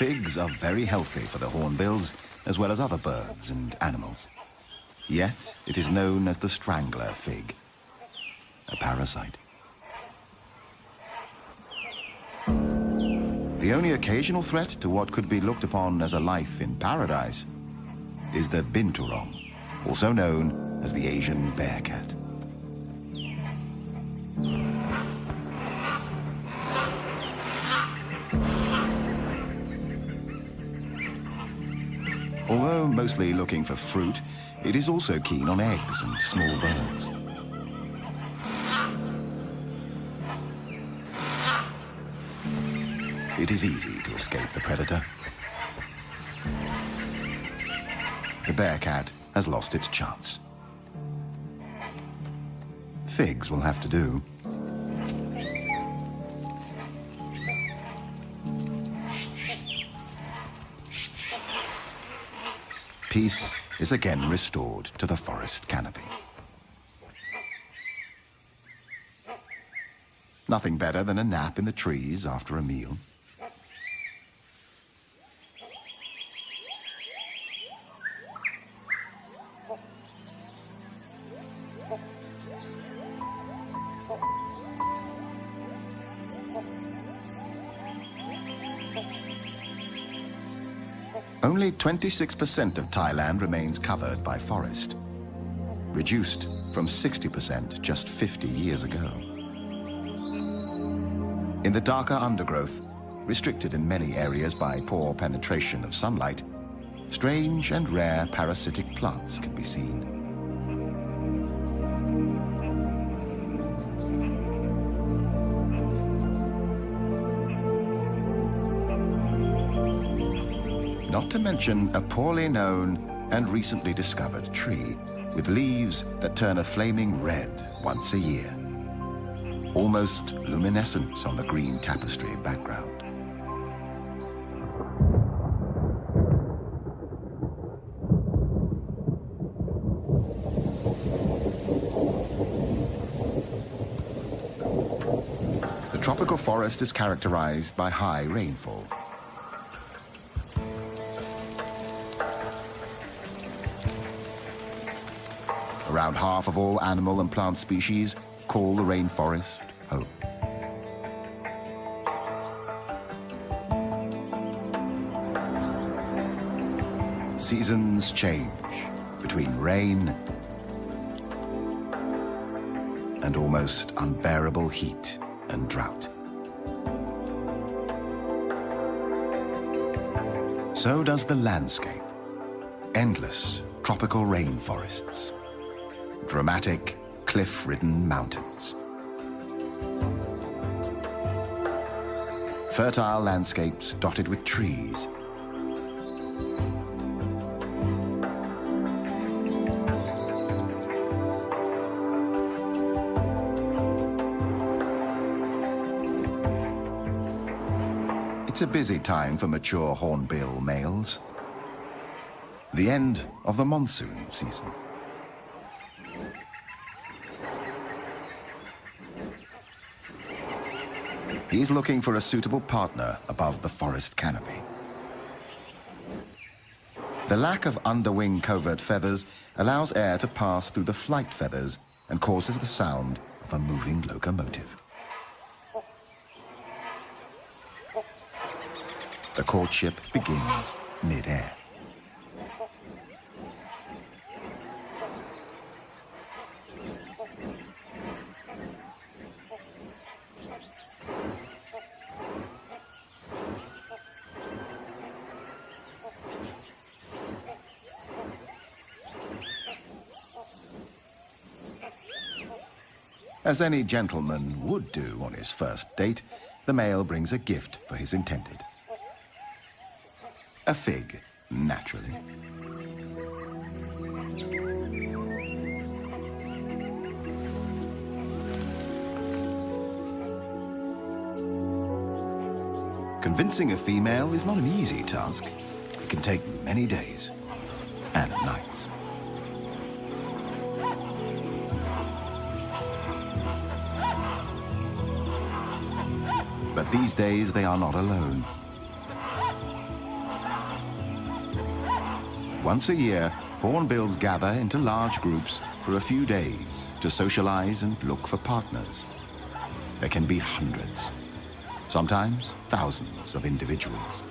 Figs are very healthy for the hornbills, as well as other birds and animals. Yet, it is known as the strangler fig, a parasite. The only occasional threat to what could be looked upon as a life in paradise is the binturong, also known as the Asian bear cat. Although mostly looking for fruit, it is also keen on eggs and small birds. It is easy to escape the predator. The bear cat has lost its chance. Figs will have to do. Peace is again restored to the forest canopy. Nothing better than a nap in the trees after a meal. Only 26% of Thailand remains covered by forest, reduced from 60% just 50 years ago. In the darker undergrowth, restricted in many areas by poor penetration of sunlight, strange and rare parasitic plants can be seen. Not to mention a poorly known and recently discovered tree with leaves that turn a flaming red once a year, almost luminescent on the green tapestry background. The tropical forest is characterized by high rainfall. Around half of all animal and plant species call the rainforest home. Seasons change between rain and almost unbearable heat and drought. So does the landscape. Endless tropical rainforests. Dramatic, cliff-ridden mountains. Fertile landscapes dotted with trees. It's a busy time for mature hornbill males. The end of the monsoon season. He's looking for a suitable partner above the forest canopy. The lack of underwing covert feathers allows air to pass through the flight feathers and causes the sound of a moving locomotive. The courtship begins mid-air. As any gentleman would do on his first date, the male brings a gift for his intended. A fig, naturally. Convincing a female is not an easy task. It can take many days and nights. But these days, they are not alone. Once a year, hornbills gather into large groups for a few days to socialize and look for partners. There can be hundreds, sometimes thousands of individuals.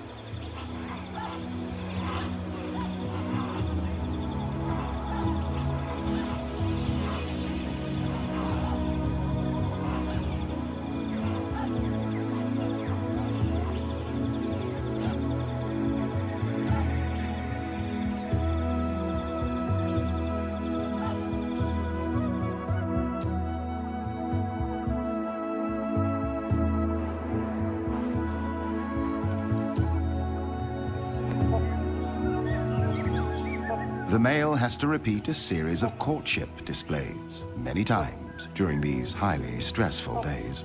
The male has to repeat a series of courtship displays many times during these highly stressful days.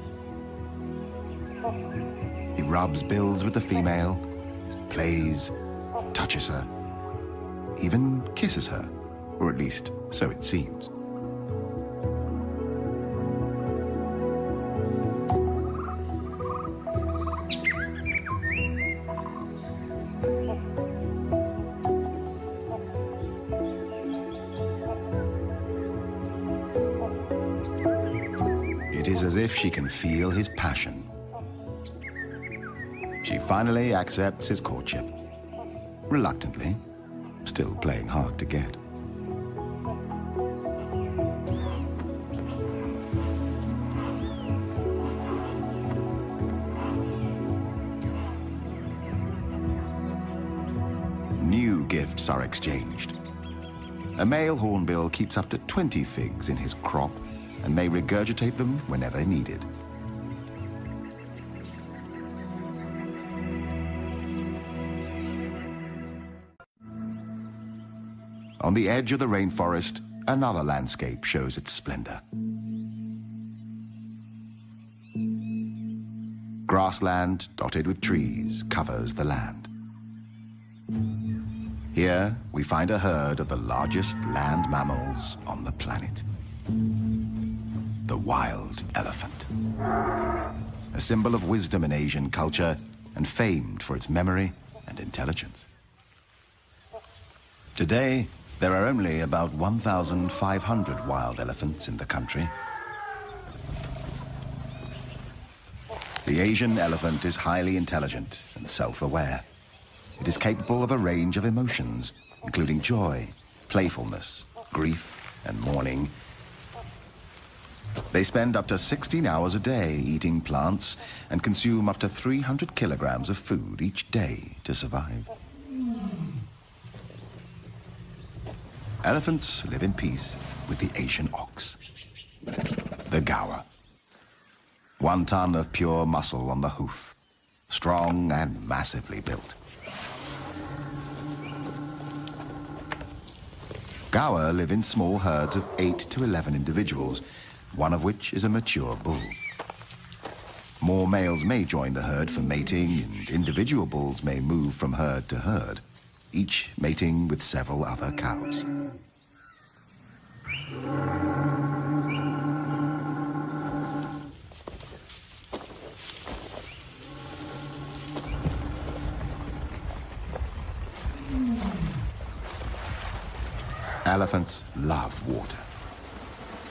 He rubs bills with the female, plays, touches her, even kisses her, or at least so it seems. It is as if she can feel his passion. She finally accepts his courtship, reluctantly, still playing hard to get. New gifts are exchanged. A male hornbill keeps up to 20 figs in his crop and may regurgitate them whenever needed. On the edge of the rainforest, another landscape shows its splendor. Grassland dotted with trees covers the land. Here, we find a herd of the largest land mammals on the planet. The wild elephant. A symbol of wisdom in Asian culture and famed for its memory and intelligence. Today, there are only about 1,500 wild elephants in the country. The Asian elephant is highly intelligent and self-aware. It is capable of a range of emotions, including joy, playfulness, grief, and mourning. They spend up to 16 hours a day eating plants and consume up to 300 kilograms of food each day to survive. Elephants live in peace with the Asian ox, the gaur. 1 ton of pure muscle on the hoof, strong and massively built. Gaur live in small herds of 8 to 11 individuals, one of which is a mature bull. More males may join the herd for mating, and individual bulls may move from herd to herd, each mating with several other cows. Elephants love water.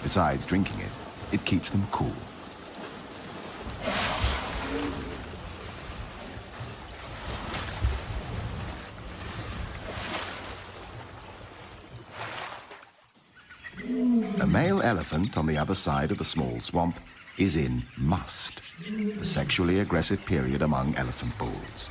Besides drinking it, it keeps them cool. A male elephant on the other side of the small swamp is in must, the sexually aggressive period among elephant bulls.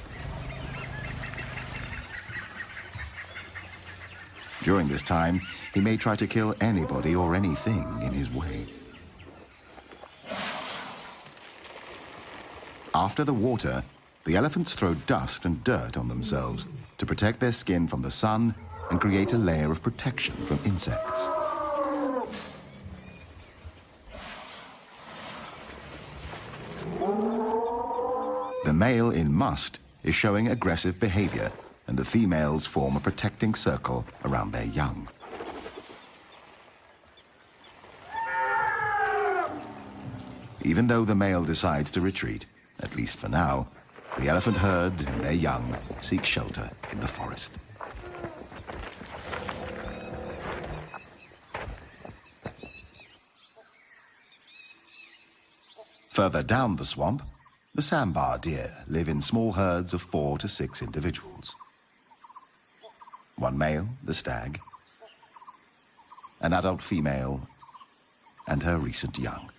During this time, he may try to kill anybody or anything in his way. After the water, the elephants throw dust and dirt on themselves to protect their skin from the sun and create a layer of protection from insects. The male in must is showing aggressive behavior, and the females form a protecting circle around their young. Even though the male decides to retreat, at least for now, the elephant herd and their young seek shelter in the forest. Further down the swamp, the sambar deer live in small herds of 4 to 6 individuals. One male, the stag, an adult female, and her recent young.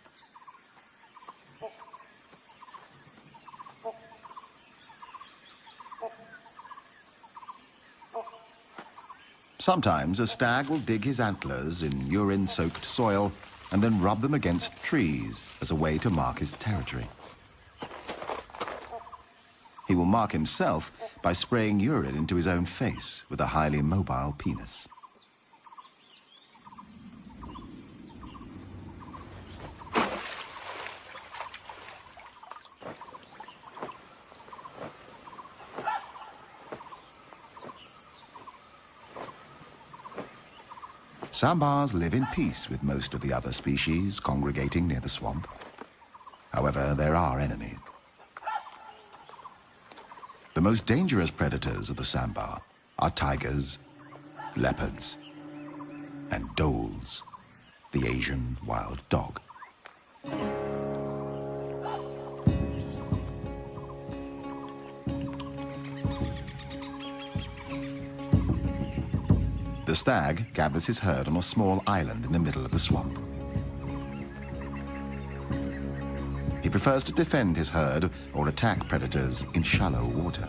Sometimes a stag will dig his antlers in urine-soaked soil and then rub them against trees as a way to mark his territory. He will mark himself by spraying urine into his own face with a highly mobile penis. Sambars live in peace with most of the other species congregating near the swamp. However, there are enemies. The most dangerous predators of the sambar are tigers, leopards, and dholes, the Asian wild dog. The stag gathers his herd on a small island in the middle of the swamp. He prefers to defend his herd or attack predators in shallow water.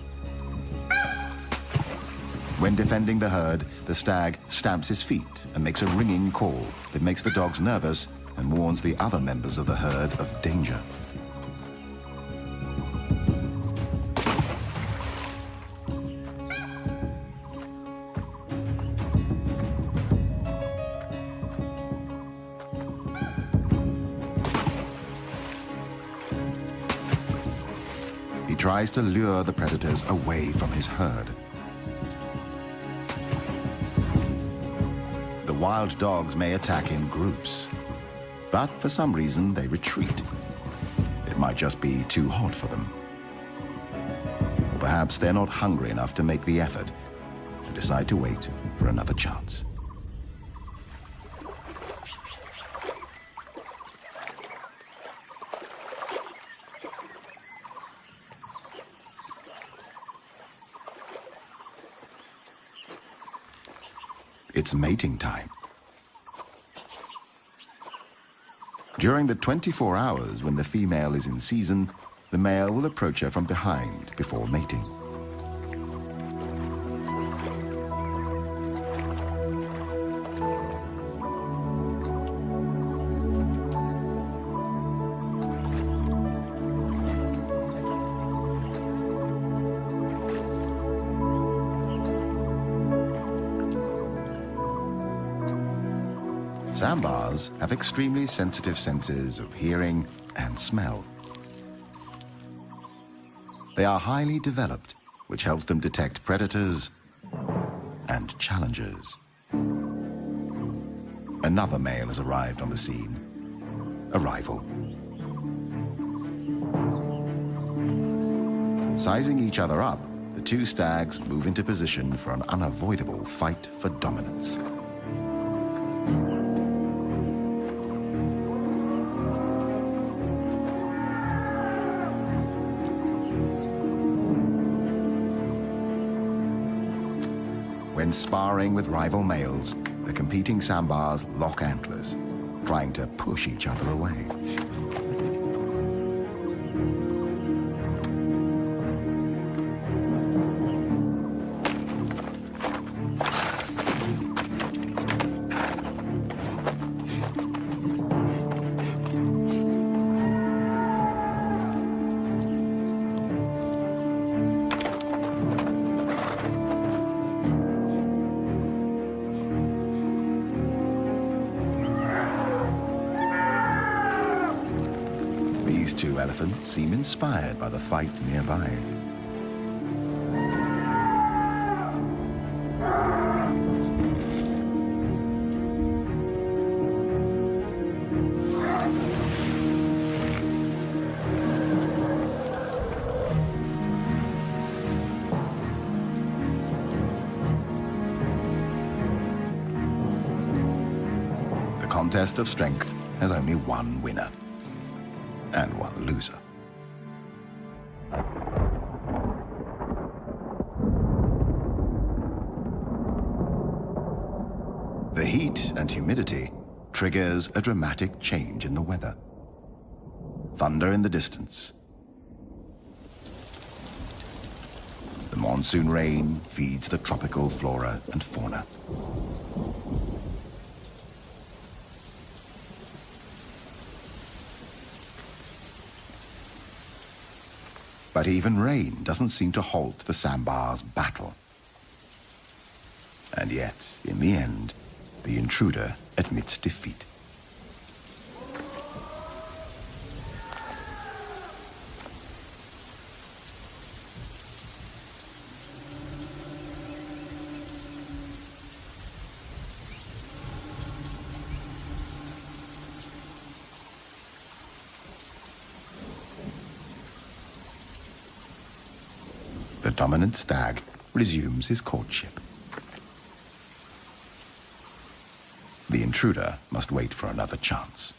When defending the herd, the stag stamps his feet and makes a ringing call that makes the dogs nervous and warns the other members of the herd of danger. He tries to lure the predators away from his herd. The wild dogs may attack in groups, but for some reason they retreat. It might just be too hot for them. Or perhaps they're not hungry enough to make the effort and decide to wait for another chance. It's mating time. During the 24 hours when the female is in season, the male will approach her from behind before mating. Sambars have extremely sensitive senses of hearing and smell. They are highly developed, which helps them detect predators and challengers. Another male has arrived on the scene, a rival. Sizing each other up, the two stags move into position for an unavoidable fight for dominance. When sparring with rival males, the competing sambars lock antlers, trying to push each other away. These two elephants seem inspired by the fight nearby. The contest of strength has only one winner. and one loser. The heat and humidity triggers a dramatic change in the weather. Thunder in the distance. The monsoon rain feeds the tropical flora and fauna. But even rain doesn't seem to halt the sandbar's battle. And yet, in the end, the intruder admits defeat. The dominant stag resumes his courtship. The intruder must wait for another chance.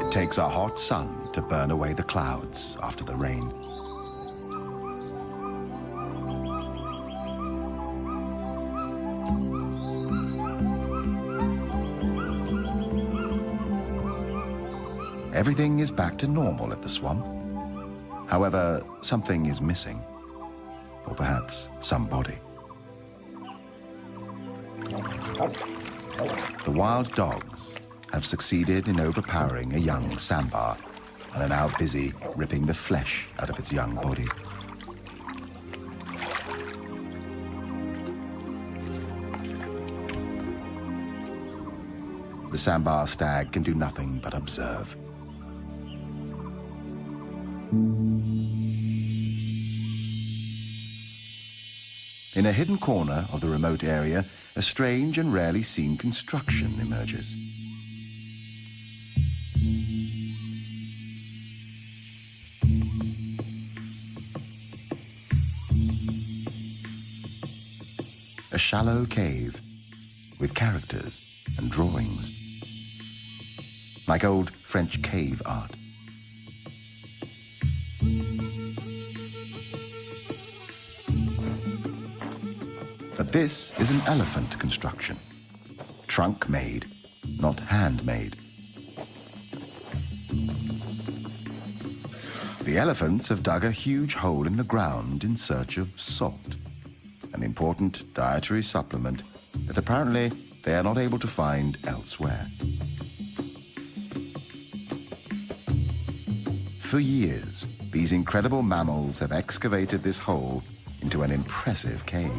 It takes a hot sun to burn away the clouds after the rain. Everything is back to normal at the swamp. However, something is missing. Or perhaps somebody. The wild dogs have succeeded in overpowering a young sandbar and are now busy ripping the flesh out of its young body. The sandbar stag can do nothing but observe. In a hidden corner of the remote area, a strange and rarely seen construction emerges. A shallow cave with characters and drawings, like old French cave art. But this is an elephant construction, trunk-made, not handmade. The elephants have dug a huge hole in the ground in search of salt, an important dietary supplement that apparently they are not able to find elsewhere. For years, these incredible mammals have excavated this hole into an impressive cave.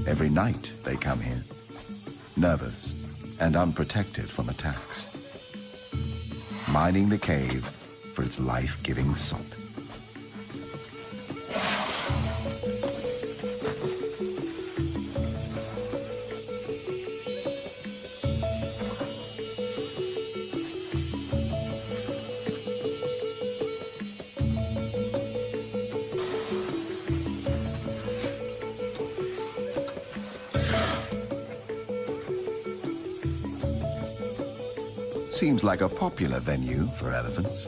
Every night they come here, nervous and unprotected from attacks, mining the cave for its life-giving salt. Seems like a popular venue for elephants.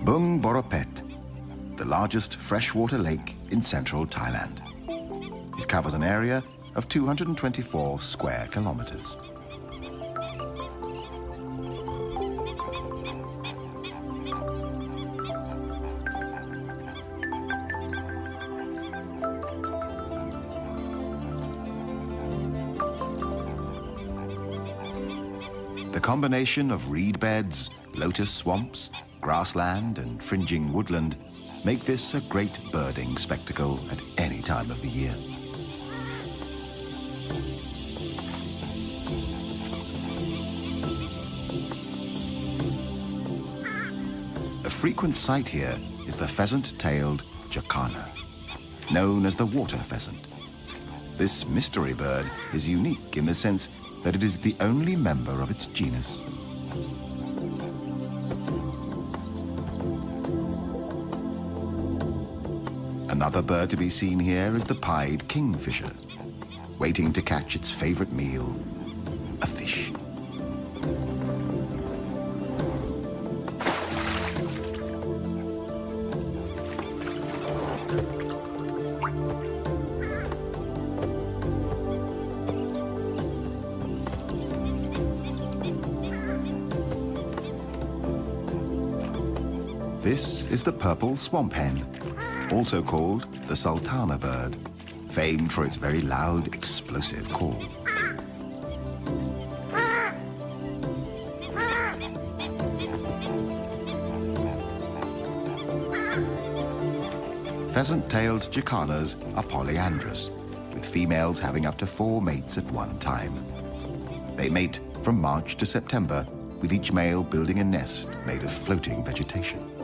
Bung Boropet, the largest freshwater lake in central Thailand. It covers an area of 224 square kilometers. The combination of reed beds, lotus swamps, grassland, and fringing woodland make this a great birding spectacle at any time of the year. frequent sight here is the pheasant-tailed jacana, known as the water pheasant. This mystery bird is unique in the sense that it is the only member of its genus. Another bird to be seen here is the pied kingfisher, waiting to catch its favorite meal, a fish. This is the purple swamp hen, also called the sultana bird, famed for its very loud, explosive call. Pheasant-tailed jacanas are polyandrous, with females having up to 4 mates at one time. They mate from March to September, with each male building a nest made of floating vegetation.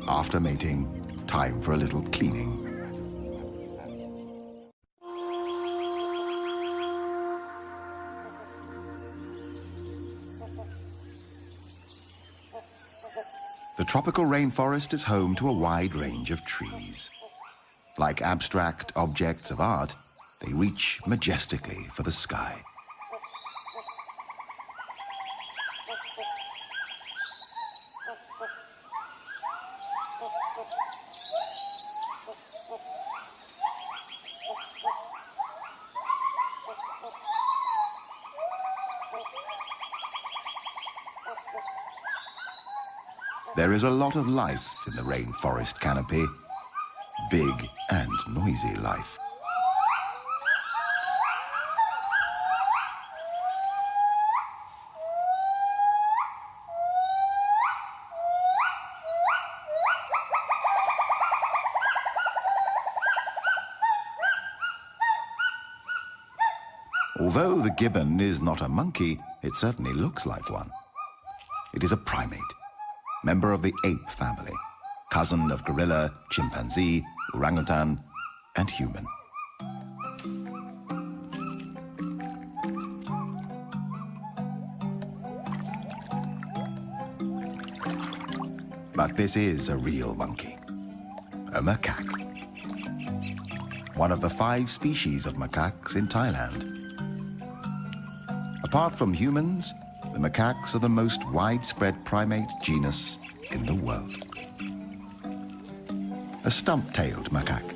After mating, time for a little cleaning. The tropical rainforest is home to a wide range of trees. Like abstract objects of art, they reach majestically for the sky. There is a lot of life in the rainforest canopy. Big and noisy life. Although the gibbon is not a monkey, it certainly looks like one. It is a primate, member of the ape family, cousin of gorilla, chimpanzee, orangutan, and human. But this is a real monkey, a macaque. One of the 5 species of macaques in Thailand. Apart from humans, the macaques are the most widespread primate genus in the world. A stump-tailed macaque,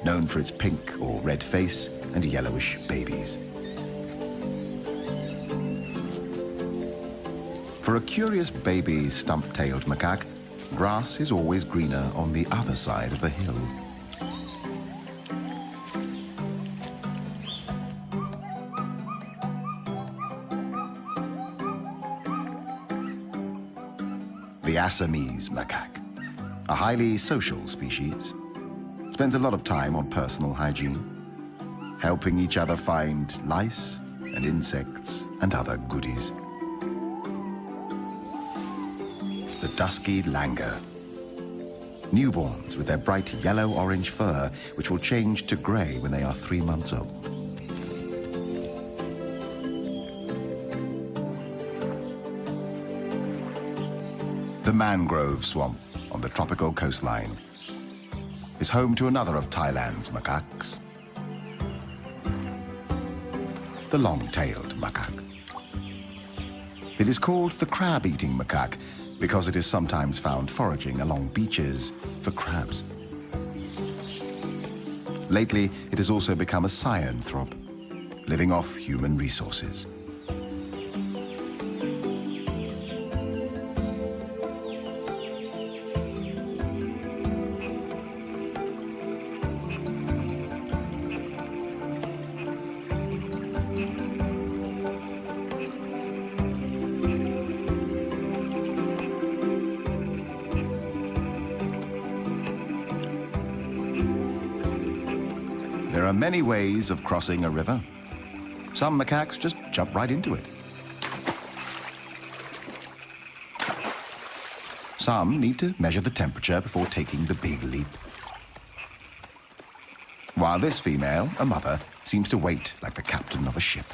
known for its pink or red face and yellowish babies. For a curious baby stump-tailed macaque, grass is always greener on the other side of the hill. The Assamese macaque, a highly social species, spends a lot of time on personal hygiene, helping each other find lice and insects and other goodies. The dusky langur, newborns with their bright yellow-orange fur, which will change to grey when they are 3 months old. The mangrove swamp on the tropical coastline is home to another of Thailand's macaques, the long-tailed macaque. It is called the crab-eating macaque because it is sometimes found foraging along beaches for crabs. Lately, it has also become a cyanthrope, living off human resources. are many ways of crossing a river. Some macaques just jump right into it. Some need to measure the temperature before taking the big leap. While this female, a mother, seems to wait like the captain of a ship.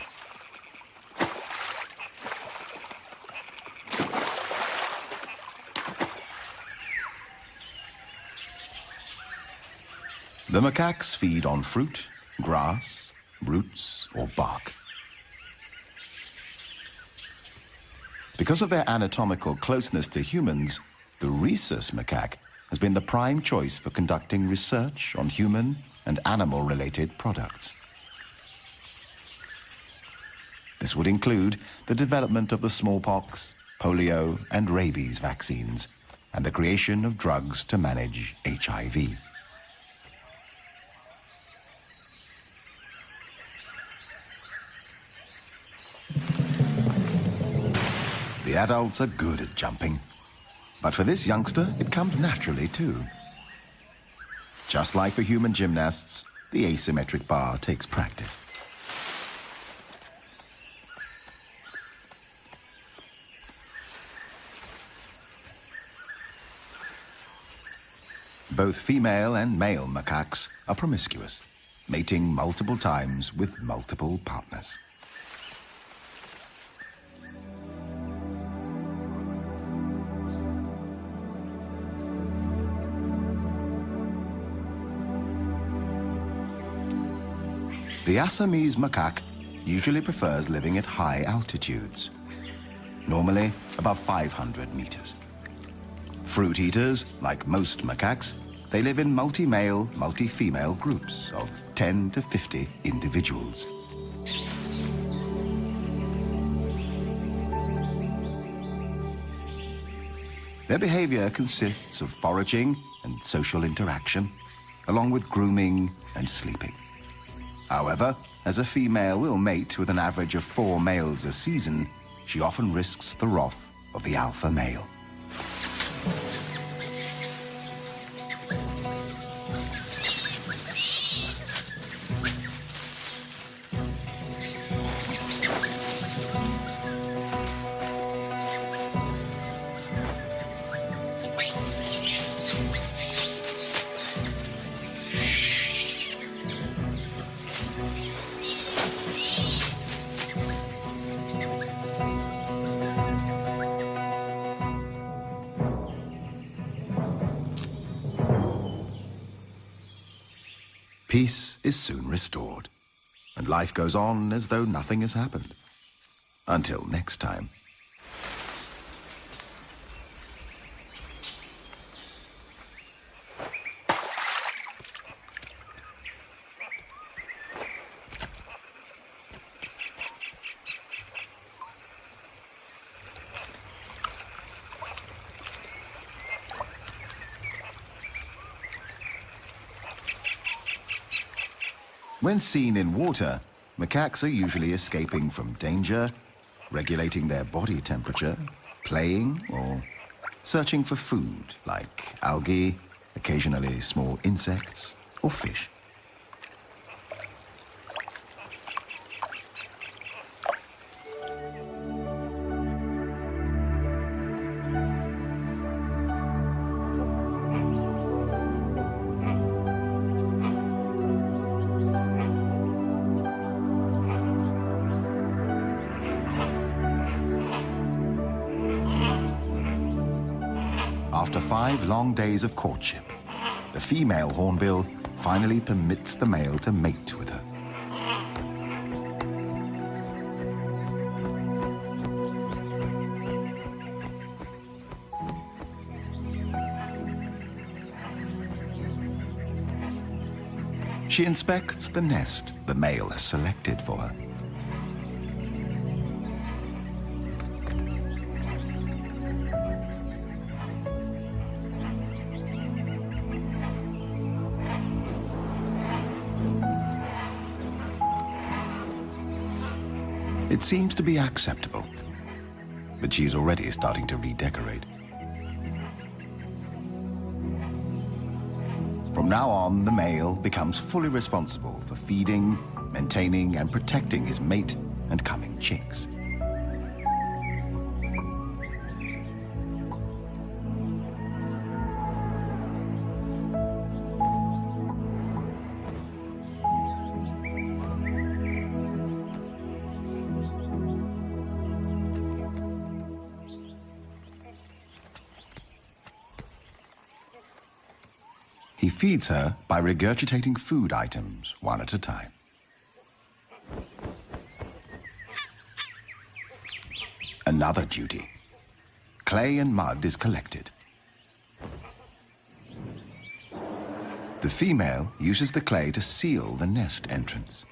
The macaques feed on fruit, grass, roots, or bark. Because of their anatomical closeness to humans, the rhesus macaque has been the prime choice for conducting research on human and animal-related products. This would include the development of the smallpox, polio, and rabies vaccines, and the creation of drugs to manage HIV. The adults are good at jumping, but for this youngster, it comes naturally too. Just like for human gymnasts, the asymmetric bar takes practice. Both female and male macaques are promiscuous, mating multiple times with multiple partners. The Assamese macaque usually prefers living at high altitudes, normally above 500 meters. Fruit eaters, like most macaques, they live in multi-male, multi-female groups of 10 to 50 individuals. Their behavior consists of foraging and social interaction, along with grooming and sleeping. However, as a female will mate with an average of 4 males a season, she often risks the wrath of the alpha male. Peace is soon restored, and life goes on as though nothing has happened. Until next time. When seen in water, macaques are usually escaping from danger, regulating their body temperature, playing, or searching for food like algae, occasionally small insects, or fish. After 5 long days of courtship, the female hornbill finally permits the male to mate with her. She inspects the nest the male has selected for her. It seems to be acceptable, but she is already starting to redecorate. From From now on, the male becomes fully responsible for feeding, maintaining, and protecting his mate and coming chicks. He feeds her by regurgitating food items one at a time. Another duty. Clay and mud is collected. The female uses the clay to seal the nest entrance,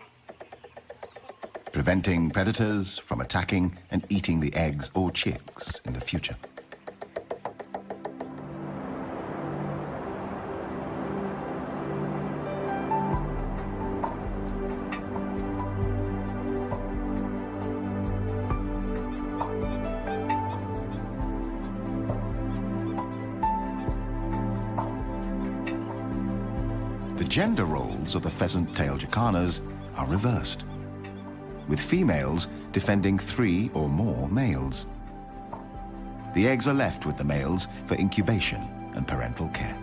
preventing predators from attacking and eating the eggs or chicks in the future. The gender roles of the pheasant-tailed jacanas are reversed, with females defending 3 or more males. The eggs are left with the males for incubation and parental care.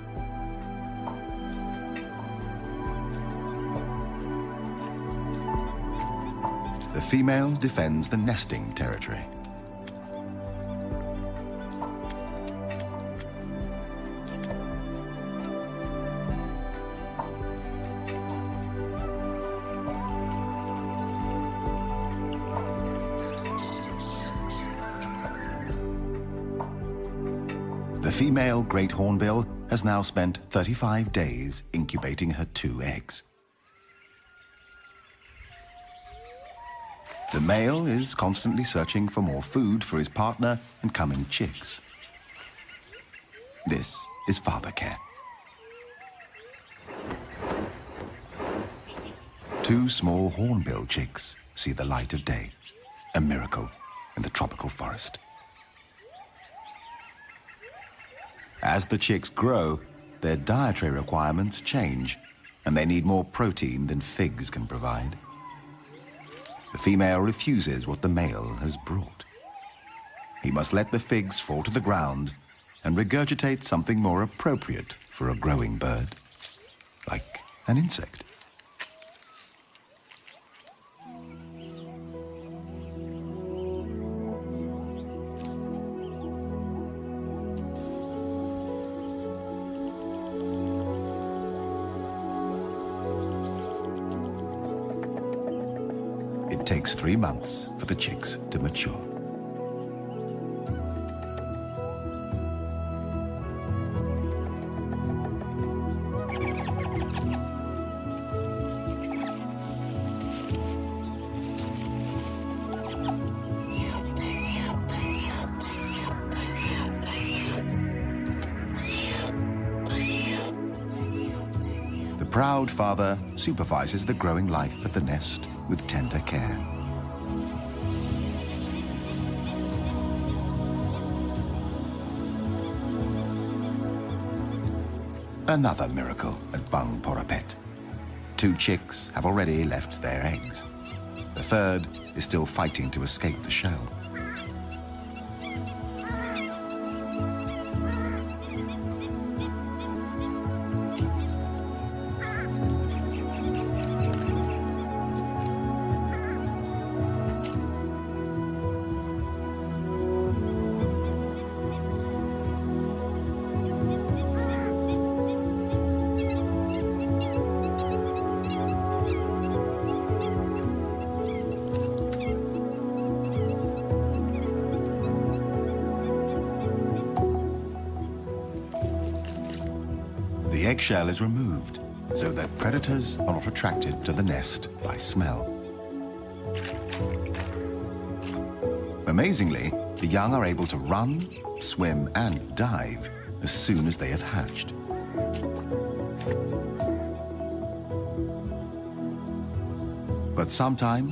The female defends the nesting territory. The female great hornbill has now spent 35 days incubating her 2 eggs. The male is constantly searching for more food for his partner and coming chicks. This is father care. 2 small hornbill chicks see the light of day, a miracle in the tropical forest. As the chicks grow, their dietary requirements change, and they need more protein than figs can provide. The female refuses what the male has brought. He must let the figs fall to the ground and regurgitate something more appropriate for a growing bird, like an insect. It takes 3 months for the chicks to mature. The proud father supervises the growing life at the nest with tender care. Another miracle at Bang Porapet. 2 chicks have already left their eggs. The third is still fighting to escape the shell. The eggshell is removed so that predators are not attracted to the nest by smell. Amazingly, the young are able to run, swim, and dive as soon as they have hatched. But sometimes